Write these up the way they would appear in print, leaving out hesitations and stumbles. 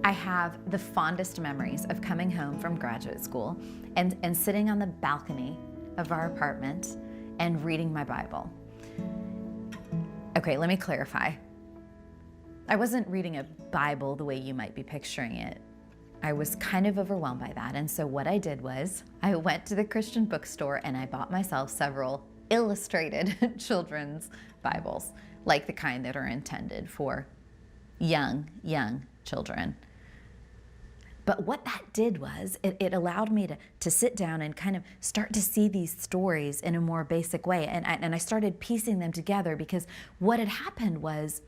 I have the fondest memories of coming home from graduate school and sitting on the balcony of our apartment and reading my Bible. Okay, let me clarify. I wasn't reading a Bible the way you might be picturing it. I was kind of overwhelmed by that, and so what I did was I went to the Christian bookstore and I bought myself several illustrated children's Bibles, like the kind that are intended for young children. But what that did was it allowed me to sit down and kind of start to see these stories in a more basic way. And I started piecing them together, because what had happened was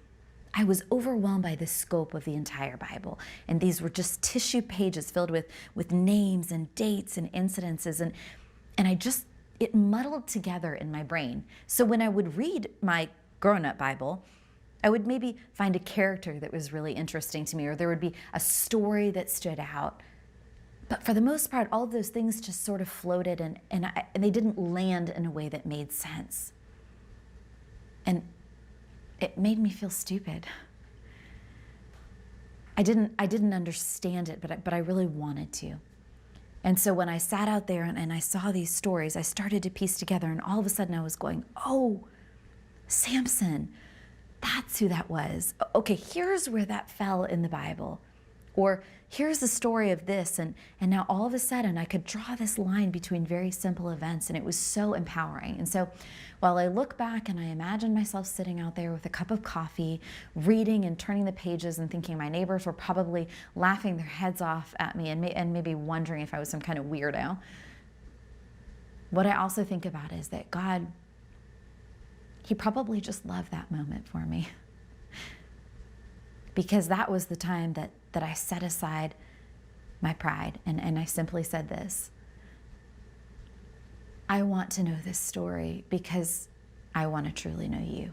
I was overwhelmed by the scope of the entire Bible. And these were just tissue pages filled with names and dates and incidences. And it muddled together in my brain. So when I would read my grown-up Bible, I would maybe find a character that was really interesting to me, or there would be a story that stood out. But for the most part, all of those things just sort of floated, and they didn't land in a way that made sense. And it made me feel stupid. I didn't understand it, but I really wanted to. And so when I sat out there and I saw these stories, I started to piece together, and all of a sudden I was going, oh, Samson. That's who that was. Okay, here's where that fell in the Bible. Or here's the story of this. And now all of a sudden I could draw this line between very simple events, and it was so empowering. And so while I look back and I imagine myself sitting out there with a cup of coffee, reading and turning the pages and thinking my neighbors were probably laughing their heads off at me and maybe wondering if I was some kind of weirdo, what I also think about is that God, He probably just loved that moment for me, because that was the time that I set aside my pride and I simply said this: I want to know this story because I want to truly know you.